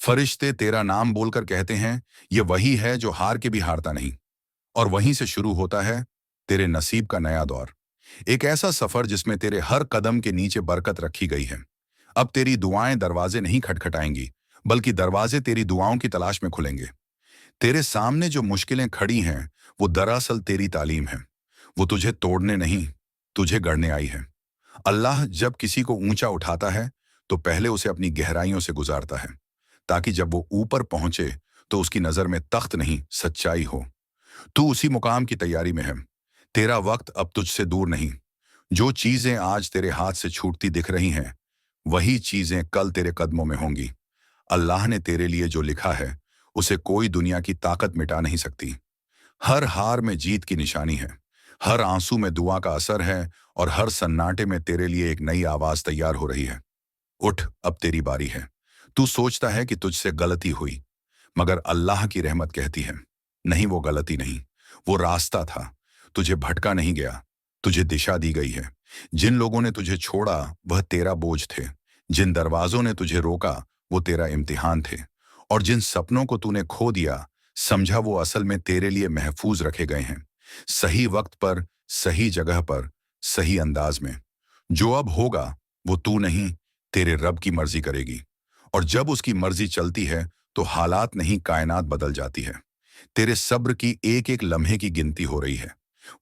फरिश्ते तेरा नाम बोलकर कहते हैं, ये वही है जो हार के भी हारता नहीं। और वहीं से शुरू होता है तेरे नसीब का नया दौर। एक ऐसा सफर जिसमें तेरे हर कदम के नीचे बरकत रखी गई है। अब तेरी दुआएं दरवाजे नहीं खटखटाएंगी, बल्कि दरवाजे तेरी दुआओं की तलाश में खुलेंगे। तेरे सामने जो मुश्किलें खड़ी हैं, वो दरअसल तेरी तालीम है। वो तुझे तोड़ने नहीं, तुझे गढ़ने आई है। अल्लाह जब किसी को ऊंचा उठाता है, तो पहले उसे अपनी गहराइयों से गुजारता है, ताकि जब वो ऊपर पहुंचे तो उसकी नजर में तख्त नहीं, सच्चाई हो। तू उसी मुकाम की तैयारी में है। तेरा वक्त अब तुझसे दूर नहीं। जो चीजें आज तेरे हाथ से छूटती दिख रही हैं, वही चीजें कल तेरे कदमों में होंगी। अल्लाह ने तेरे लिए जो लिखा है, उसे कोई दुनिया की ताकत मिटा नहीं सकती। हर हार में जीत की निशानी है, हर आंसू में दुआ का असर है, और हर सन्नाटे में तेरे लिए एक नई आवाज तैयार हो रही है। उठ, अब तेरी बारी है। तू सोचता है कि तुझसे गलती हुई, मगर अल्लाह की रहमत कहती है, नहीं, वो गलती नहीं, वो रास्ता था। तुझे भटका नहीं गया, तुझे दिशा दी गई है। जिन लोगों ने तुझे छोड़ा, वह तेरा बोझ थे। जिन दरवाजों ने तुझे रोका, वो तेरा इम्तिहान थे। और जिन सपनों को तूने खो दिया, समझा वो असल में तेरे लिए महफूज रखे गए हैं। सही वक्त पर, सही जगह पर, सही अंदाज में। जो अब होगा, वो तू नहीं, तेरे रब की मर्जी करेगी। और जब उसकी मर्जी चलती है, तो हालात नहीं, कायनात बदल जाती है। तेरे सब्र की एक एक लम्हे की गिनती हो रही है।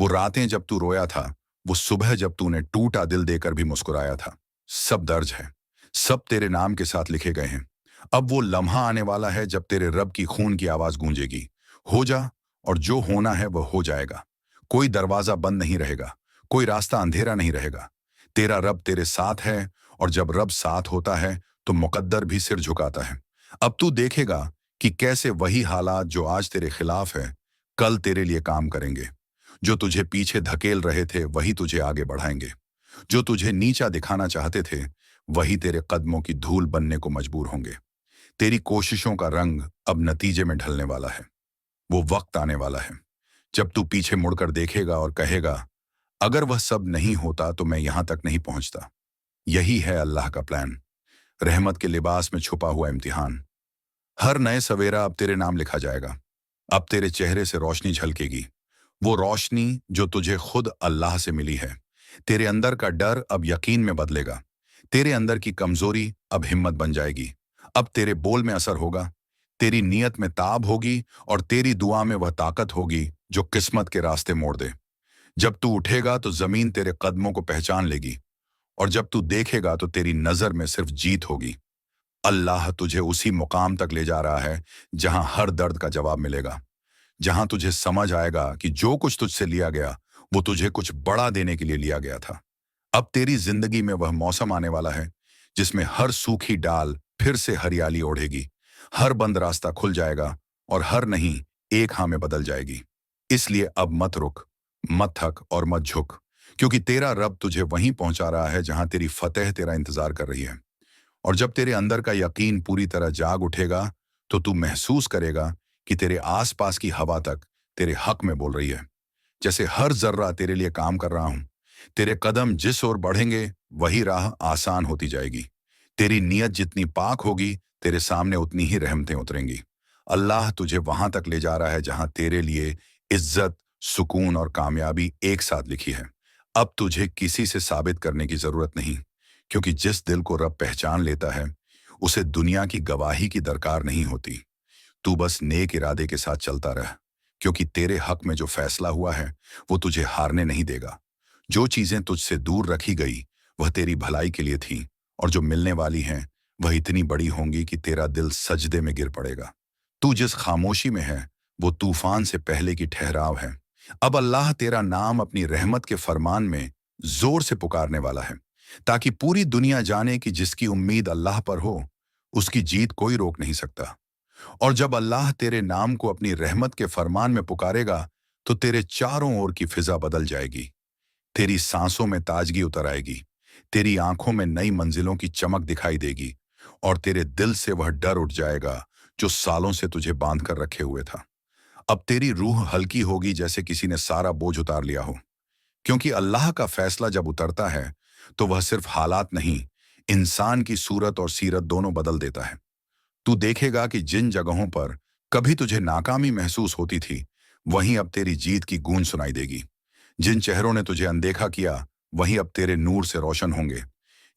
वो रातें जब तू रोया था, वो सुबह जब तूने टूटा दिल देकर भी मुस्कुराया था, सब दर्ज है, सब तेरे नाम के साथ लिखे गए हैं। अब वो लम्हा आने वाला है जब तेरे रब की खून की आवाज गूंजेगी, हो जा, और जो होना है वह हो जाएगा। कोई दरवाजा बंद नहीं रहेगा, कोई रास्ता अंधेरा नहीं रहेगा। तेरा रब तेरे साथ है, और जब रब साथ होता है तो मुकद्दर भी सिर झुकाता है। अब तू देखेगा कि कैसे वही हालात जो आज तेरे खिलाफ है, कल तेरे लिए काम करेंगे। जो तुझे पीछे धकेल रहे थे, वही तुझे आगे बढ़ाएंगे। जो तुझे नीचा दिखाना चाहते थे, वही तेरे कदमों की धूल बनने को मजबूर होंगे। तेरी कोशिशों का रंग अब नतीजे में ढलने वाला है। वो वक्त आने वाला है जब तू पीछे मुड़कर देखेगा और कहेगा, अगर वह सब नहीं होता तो मैं यहां तक नहीं पहुंचता। यही है अल्लाह का प्लान, रहमत के लिबास में छुपा हुआ इम्तिहान। हर नए सवेरा अब तेरे नाम लिखा जाएगा। अब तेरे चेहरे से रोशनी झलकेगी, वो रोशनी जो तुझे खुद अल्लाह से मिली है। तेरे अंदर का डर अब यकीन में बदलेगा, तेरे अंदर की कमजोरी अब हिम्मत बन जाएगी। अब तेरे बोल में असर होगा, तेरी नीयत में ताब होगी, और तेरी दुआ में वह ताकत होगी जो किस्मत के रास्ते मोड़ दे। जब तू उठेगा तो जमीन तेरे कदमों को पहचान लेगी, और जब तू देखेगा तो तेरी नजर में सिर्फ जीत होगी। अल्लाह तुझे उसी मुकाम तक ले जा रहा है जहां हर दर्द का जवाब मिलेगा, जहां तुझे समझ आएगा कि जो कुछ तुझसे लिया गया, वो तुझे कुछ बड़ा देने के लिए लिया गया था। अब तेरी जिंदगी में वह मौसम आने वाला है जिसमें हर सूखी डाल फिर से हरियाली ओढ़ेगी, हर बंद रास्ता खुल जाएगा, और हर नहीं एक हाँ में बदल जाएगी। इसलिए अब मत रुक, मत थक और मत झुक, क्योंकि तेरा रब तुझे वहीं पहुंचा रहा है जहां तेरी फतेह तेरा इंतजार कर रही है। और जब तेरे अंदर का यकीन पूरी तरह जाग उठेगा, तो तू महसूस करेगा कि तेरे आसपास की हवा तक तेरे हक में बोल रही है। जैसे हर जर्रा तेरे लिए काम कर रहा हूं। तेरे कदम जिस ओर बढ़ेंगे, वही राह आसान होती जाएगी। तेरी नीयत जितनी पाक होगी, तेरे सामने उतनी ही रहमतें उतरेंगी। अल्लाह तुझे वहां तक ले जा रहा है जहां तेरे लिए इज्जत, सुकून और कामयाबी एक साथ लिखी है। अब तुझे किसी से साबित करने की जरूरत नहीं, क्योंकि जिस दिल को रब पहचान लेता है, उसे दुनिया की गवाही की दरकार नहीं होती। तू बस नेक इरादे के साथ चलता रह, क्योंकि तेरे हक में जो फैसला हुआ है, वो तुझे हारने नहीं देगा। जो चीजें तुझसे दूर रखी गई, वह तेरी भलाई के लिए थी, और जो मिलने वाली हैं, वह इतनी बड़ी होंगी कि तेरा दिल सजदे में गिर पड़ेगा। तू जिस खामोशी में है, वो तूफान से पहले की ठहराव है। अब अल्लाह तेरा नाम अपनी रहमत के फरमान में जोर से पुकारने वाला है, ताकि पूरी दुनिया जाने कि जिसकी उम्मीद अल्लाह पर हो, उसकी जीत कोई रोक नहीं सकता। और जब अल्लाह तेरे नाम को अपनी रहमत के फरमान में पुकारेगा, तो तेरे चारों ओर की फिजा बदल जाएगी। तेरी सांसों में ताजगी उतर आएगी, तेरी आंखों में नई मंजिलों की चमक दिखाई देगी, और तेरे दिल से वह डर उठ जाएगा जो सालों से तुझे बांध कर रखे हुए था। अब तेरी रूह हल्की होगी जैसे किसी ने सारा बोझ उतार लिया हो, क्योंकि अल्लाह का फैसला जब उतरता है, तो वह सिर्फ हालात नहीं, इंसान की सूरत और सीरत दोनों बदल देता है। तू देखेगा कि जिन जगहों पर कभी तुझे नाकामी महसूस होती थी, वहीं अब तेरी जीत की गूंज सुनाई देगी। जिन चेहरों ने तुझे अनदेखा किया, वहीं अब तेरे नूर से रोशन होंगे।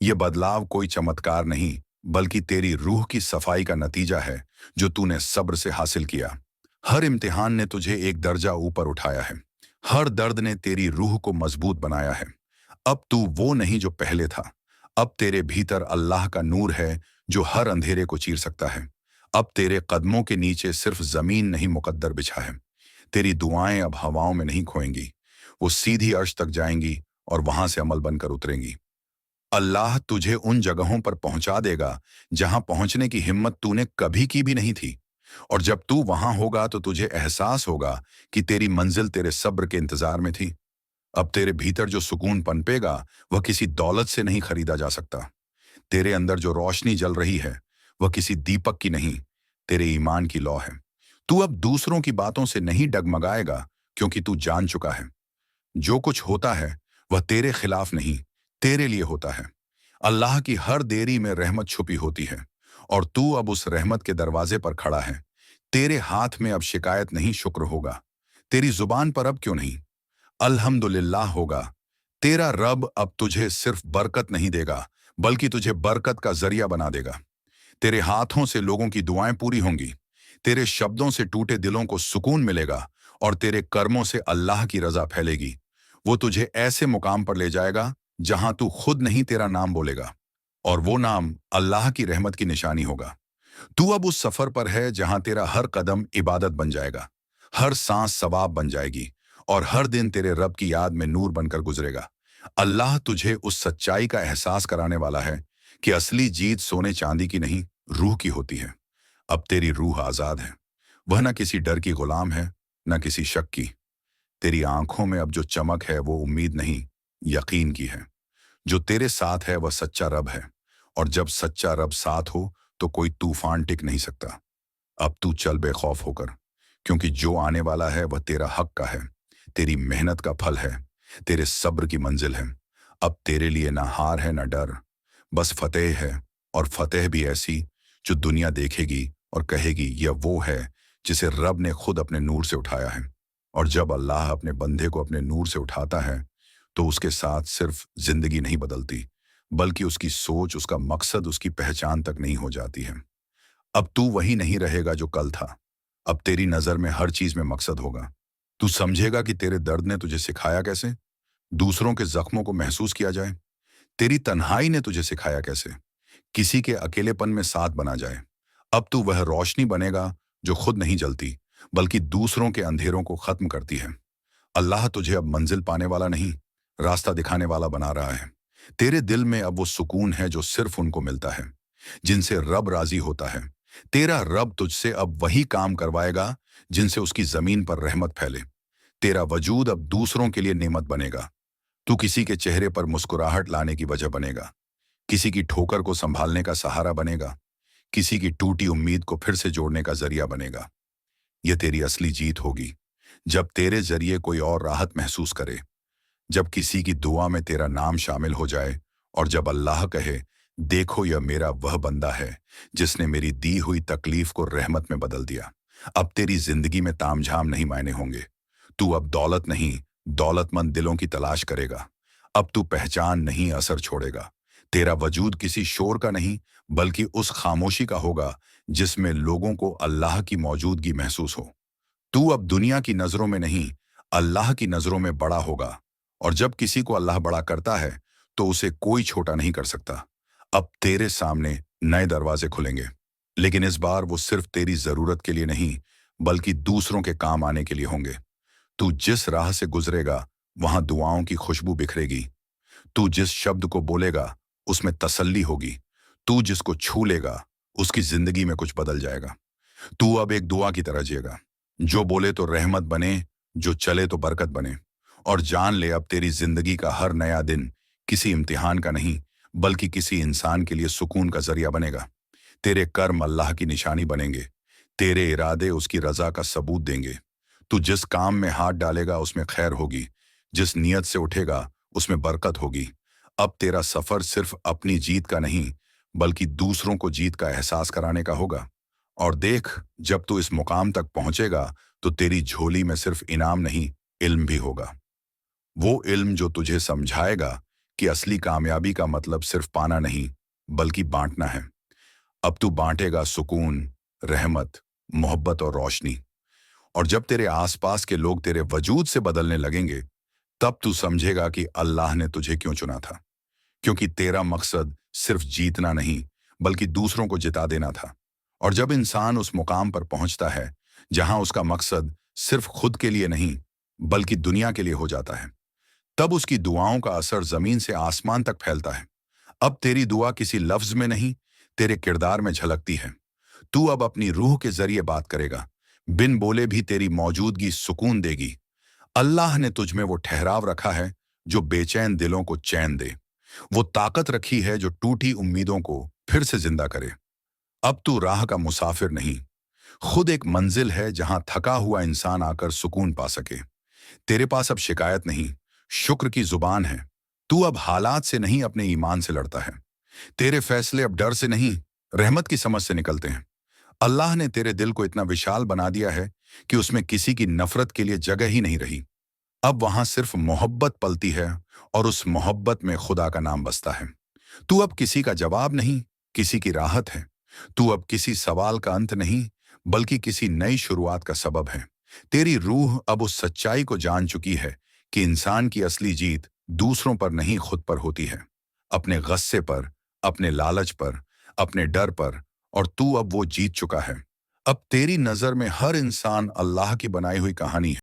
ये बदलाव कोई चमत्कार नहीं, बल्कि तेरी रूह की सफाई का नतीजा है, जो तूने सब्र से हासिल किया। हर इम्तिहान ने तुझे एक दर्जा ऊपर उठाया है। हर दर्द ने तेरी रूह को मजबूत बनाया है। अब तू वो नहीं जो पहले था। अब तेरे भीतर अल्लाह का नूर है, जो हर अंधेरे को चीर सकता है। अब तेरे कदमों के नीचे सिर्फ जमीन नहीं, मुकद्दर बिछा है। तेरी दुआएं अब हवाओं में नहीं खोएंगी, वो सीधी अर्श तक जाएंगी और वहां से अमल बनकर उतरेंगी। अल्लाह तुझे उन जगहों पर पहुंचा देगा जहां पहुंचने की हिम्मत तूने कभी की भी नहीं थी। और जब तू वहां होगा तो तुझे एहसास होगा कि तेरी मंजिल तेरे सब्र के इंतजार में थी। अब तेरे भीतर जो सुकून पनपेगा, वह किसी दौलत से नहीं खरीदा जा सकता। तेरे अंदर जो रोशनी जल रही है, वह किसी दीपक की नहीं, तेरे ईमान की लौ है। तू अब दूसरों की बातों से नहीं डगमगाएगा, क्योंकि तू जान चुका है जो कुछ होता है वह तेरे खिलाफ नहीं, तेरे लिए होता है। अल्लाह की हर देरी में रहमत छुपी होती है, और तू अब उस रहमत के दरवाजे पर खड़ा है। तेरे हाथ में अब शिकायत नहीं, शुक्र होगा। तेरी जुबान पर अब क्यों नहीं, अल्हम्दुलिल्लाह होगा। तेरा रब अब तुझे सिर्फ बरकत नहीं देगा, बल्कि तुझे बरकत का जरिया बना देगा। तेरे हाथों से लोगों की दुआएं पूरी होंगी। तेरे शब्दों से टूटे दिलों को सुकून मिलेगा, और तेरे कर्मों से अल्लाह की रजा फैलेगी। वो तुझे ऐसे मुकाम पर ले जाएगा जहां तू खुद नहीं, तेरा नाम बोलेगा, और वो नाम अल्लाह की रहमत की निशानी होगा। तू अब उस सफर पर है जहां तेरा हर कदम इबादत बन जाएगा, हर सांस सवाब बन जाएगी, और हर दिन तेरे रब की याद में नूर बनकर गुजरेगा। अल्लाह तुझे उस सच्चाई का एहसास कराने वाला है कि असली जीत सोने चांदी की नहीं, रूह की होती है। अब तेरी रूह आजाद है। वह न किसी डर की गुलाम है, न किसी शक की। तेरी आंखों में अब जो चमक है, वो उम्मीद नहीं, यकीन की है। जो तेरे साथ है वह सच्चा रब है, और जब सच्चा रब साथ हो तो कोई तूफान टिक नहीं सकता। अब तू चल बेखौफ होकर, क्योंकि जो आने वाला है वह तेरा हक का है, तेरी मेहनत का फल है, तेरे सब्र की मंजिल है। अब तेरे लिए ना हार है ना डर, बस फतेह है, और फतेह भी ऐसी जो दुनिया देखेगी और कहेगी यह वो है जिसे रब ने खुद अपने नूर से उठाया है। और जब अल्लाह अपने बंदे को अपने नूर से उठाता है, तो उसके साथ सिर्फ जिंदगी नहीं बदलती, बल्कि उसकी सोच, उसका मकसद, उसकी पहचान तक नहीं हो जाती है। अब तू वही नहीं रहेगा जो कल था। अब तेरी नजर में हर चीज में मकसद होगा। तू समझेगा कि तेरे दर्द ने तुझे सिखाया कैसे दूसरों के जख्मों को महसूस किया जाए। तेरी तन्हाई ने तुझे सिखाया कैसे किसी के अकेलेपन में साथ बना जाए। अब तू वह रोशनी बनेगा जो खुद नहीं जलती, बल्कि दूसरों के अंधेरों को खत्म करती है। अल्लाह तुझे अब मंजिल पाने वाला नहीं, रास्ता दिखाने वाला बना रहा है। तेरे दिल में अब वो सुकून है जो सिर्फ उनको मिलता है, जिनसे रब राजी होता है। तेरा रब तुझसे अब वही काम करवाएगा जिनसे उसकी जमीन पर रहमत फैले। तेरा वजूद अब दूसरों के लिए नेमत बनेगा। तू किसी के चेहरे पर मुस्कुराहट लाने की वजह बनेगा, किसी की ठोकर को संभालने का सहारा बनेगा, किसी की टूटी उम्मीद को फिर से जोड़ने का जरिया बनेगा। यह तेरी असली जीत होगी, जब तेरे जरिए कोई और राहत महसूस करे, जब किसी की दुआ में तेरा नाम शामिल हो जाए, और जब अल्लाह कहे, देखो यह मेरा वह बंदा है जिसने मेरी दी हुई तकलीफ को रहमत में बदल दिया। अब तेरी जिंदगी में तामझाम नहीं मायने होंगे। तू अब दौलत नहीं, दौलतमंद दिलों की तलाश करेगा। अब तू पहचान नहीं, असर छोड़ेगा। तेरा वजूद किसी शोर का नहीं, बल्कि उस खामोशी का होगा जिसमें लोगों को अल्लाह की मौजूदगी महसूस हो। तू अब दुनिया की नजरों में नहीं, अल्लाह की नजरों में बड़ा होगा, और जब किसी को अल्लाह बड़ा करता है तो उसे कोई छोटा नहीं कर सकता। अब तेरे सामने नए दरवाजे खुलेंगे, लेकिन इस बार वो सिर्फ तेरी जरूरत के लिए नहीं, बल्कि दूसरों के काम आने के लिए होंगे। तू जिस राह से गुजरेगा, वहां दुआओं की खुशबू बिखरेगी। तू जिस शब्द को बोलेगा, उसमें तसल्ली होगी। तू जिसको छू लेगा, उसकी जिंदगी में कुछ बदल जाएगा। तू अब एक दुआ की तरह जिएगा, जो बोले तो रहमत बने, जो चले तो बरकत बने। और जान ले, अब तेरी जिंदगी का हर नया दिन किसी इम्तिहान का नहीं, बल्कि किसी इंसान के लिए सुकून का जरिया बनेगा। तेरे कर्म अल्लाह की निशानी बनेंगे, तेरे इरादे उसकी रजा का सबूत देंगे। तू जिस काम में हाथ डालेगा उसमें खैर होगी, जिस नियत से उठेगा उसमें बरकत होगी। अब तेरा सफर सिर्फ अपनी जीत का नहीं, बल्कि दूसरों को जीत का एहसास कराने का होगा। और देख, जब तू इस मुकाम तक पहुंचेगा तो तेरी झोली में सिर्फ इनाम नहीं, इल्म भी होगा। वो इल्म जो तुझे समझाएगा कि असली कामयाबी का मतलब सिर्फ पाना नहीं, बल्कि बांटना है। अब तू बांटेगा सुकून, रहमत, मोहब्बत और रोशनी। और जब तेरे आसपास के लोग तेरे वजूद से बदलने लगेंगे, तब तू समझेगा कि अल्लाह ने तुझे क्यों चुना था। क्योंकि तेरा मकसद सिर्फ जीतना नहीं, बल्कि दूसरों को जिता देना था। और जब इंसान उस मुकाम पर पहुंचता है जहां उसका मकसद सिर्फ खुद के लिए नहीं, बल्कि दुनिया के लिए हो जाता है, तब उसकी दुआओं का असर जमीन से आसमान तक फैलता है। अब तेरी दुआ किसी लफ्ज में नहीं, तेरे किरदार में झलकती है। तू अब अपनी रूह के जरिए बात करेगा, बिन बोले भी तेरी मौजूदगी सुकून देगी। अल्लाह ने तुझ में वो ठहराव रखा है जो बेचैन दिलों को चैन दे, वो ताकत रखी है जो टूटी उम्मीदों को फिर से जिंदा करे। अब तू राह का मुसाफिर नहीं, खुद एक मंजिल है जहां थका हुआ इंसान आकर सुकून पा सके। तेरे पास अब शिकायत नहीं, शुक्र की जुबान है। तू अब हालात से नहीं, अपने ईमान से लड़ता है। तेरे फैसले अब डर से नहीं, रहमत की समझ से निकलते हैं। अल्लाह ने तेरे दिल को इतना विशाल बना दिया है कि उसमें किसी की नफरत के लिए जगह ही नहीं रही। अब वहां सिर्फ मोहब्बत पलती है, और उस मोहब्बत में खुदा का नाम बसता है। तू अब किसी का जवाब नहीं, किसी की राहत है। तू अब किसी सवाल का अंत नहीं, बल्कि किसी नई शुरुआत का सबब है। तेरी रूह अब उस सच्चाई को जान चुकी है कि इंसान की असली जीत दूसरों पर नहीं, खुद पर होती है। अपने गुस्से पर, अपने लालच पर, अपने डर पर। और तू अब वो जीत चुका है। अब तेरी नजर में हर इंसान अल्लाह की बनाई हुई कहानी है।